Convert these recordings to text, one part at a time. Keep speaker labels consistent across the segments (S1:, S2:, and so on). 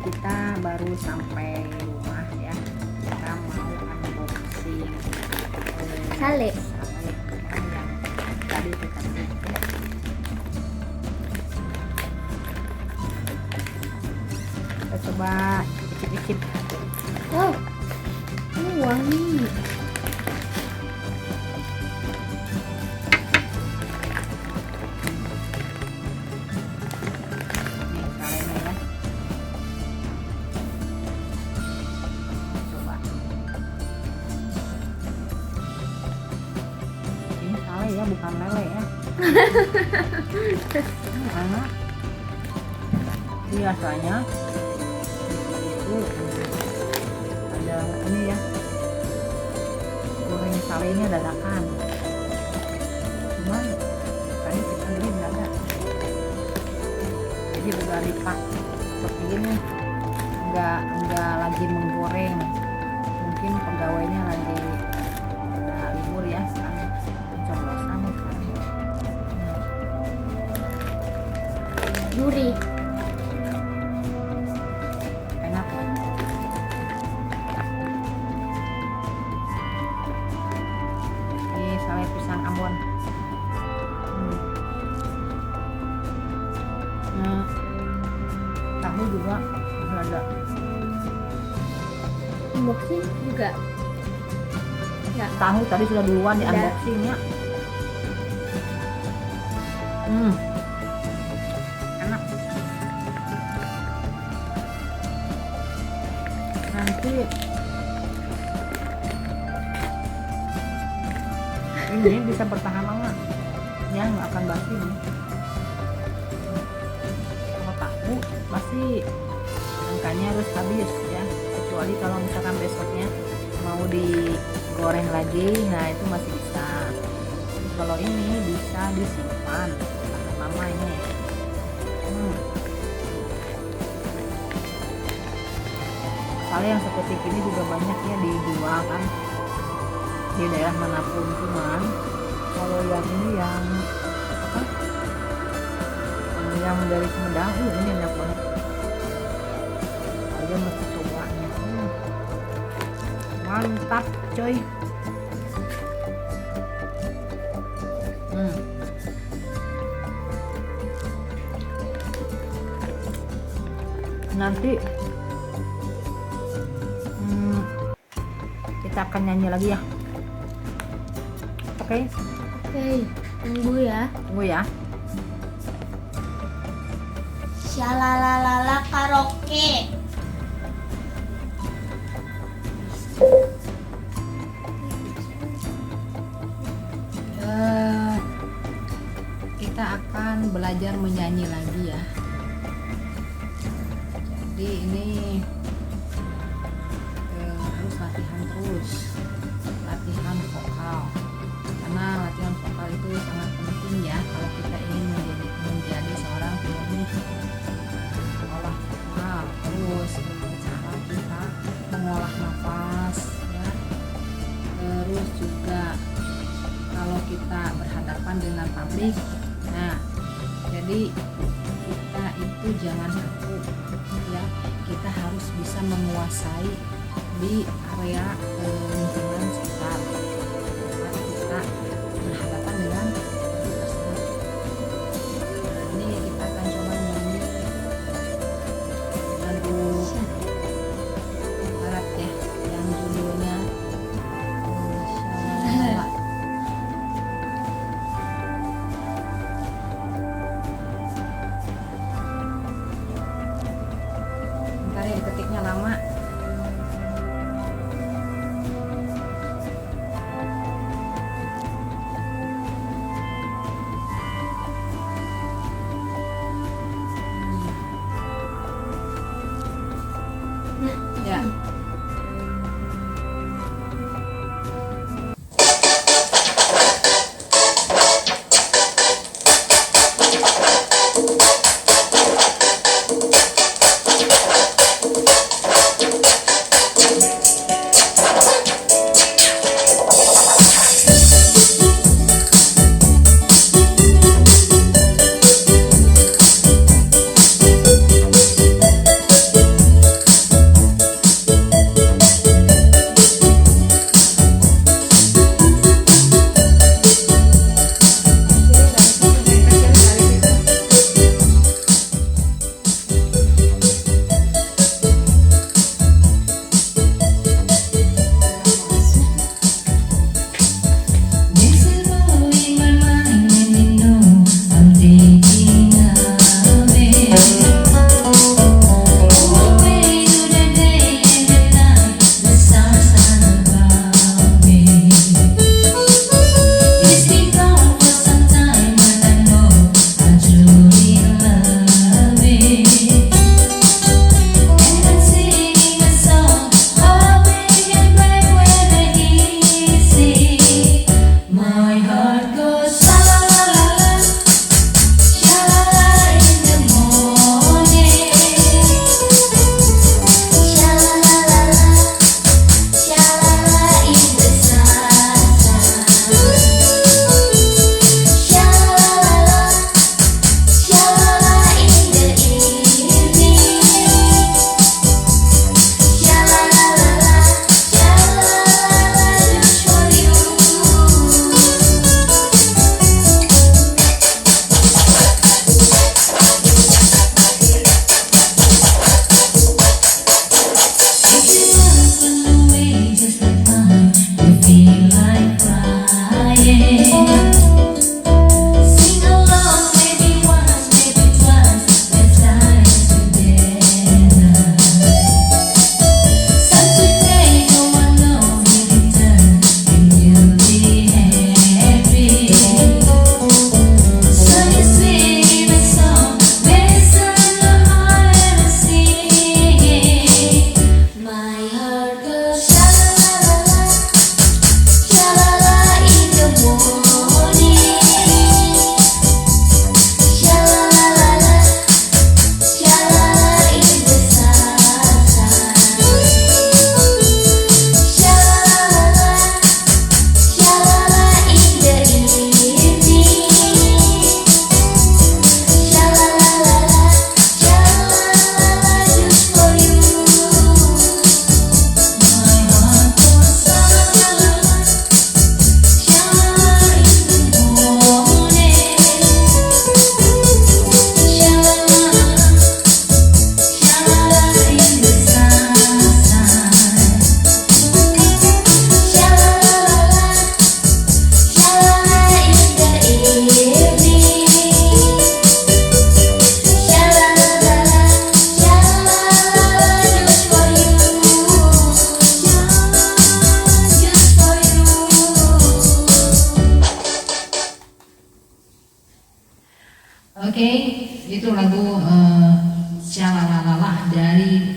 S1: kita baru sampai rumah ya. Kita mau unboxing
S2: Sale.
S1: yang tadi kita beli. Kita coba icip-icip.
S2: Wow, ini wangi.
S1: Nih salenya ya. Coba. Ini sale ya, bukan lele ya. Enak. Biasanya itu ada ini ya, goreng salenya dadakan. Cuman tadi kita beli nggak ada. Jadi udah lipat seperti ini, nggak lagi menggoreng. Mungkin pegawainya lagi udah libur ya, sekarang pencoblosan sekarang.
S2: Gurih.
S1: Enak. Ini sale pisang Ambon. Nah, tahu juga ada.
S2: Unboxing juga. Ya.
S1: Tahu tadi sudah duluan di
S2: Udah.
S1: unboxing ya. Enak. Nanti ini bisa bertahan lama ya, nggak akan basi nih. Kalau tahu pasti angkanya harus habis ya, kecuali kalau misalkan besoknya mau digoreng lagi, nah itu masih bisa. Kalau ini bisa disimpan tahan lama ini. Sale yang seperti ini juga banyak ya dijual kan di daerah manapun, cuman kalau yang ini yang apa, yang dari Sumedang ini enak banget. Kalian mesti cobanya. Mantap coy. Nanti kita akan nyanyi lagi ya. Oke,
S2: Oke, tunggu ya.
S1: tunggu ya.
S2: Shalalalala karaoke.
S1: Kita akan belajar menyanyi lagi ya. Jadi ini harus latihan terus, latihan vokal. Karena latihan vokal itu sangat penting ya kalau kita ingin menjadi seorang penyanyi. Olah vokal, terus cara kita mengolah nafas ya. Terus juga kalau kita berhadapan dengan publik, nah jadi kita itu jangan kaku ya, kita harus bisa menguasai di area lingkungan sekitar saat kita berhadapan dengan publik tersebut. Nah, ini kita akan coba nyanyi lagu barat ya, yang judulnya Shalala. Ntar ya, ketiknya lama.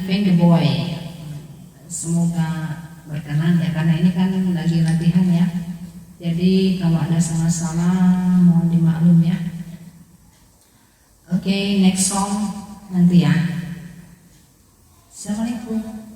S1: Finger Boy. Semoga berkenan ya, karena ini kan lagi latihan ya. Jadi kalau ada salah-salah mohon dimaklum ya. Oke, next song nanti ya. Assalamualaikum.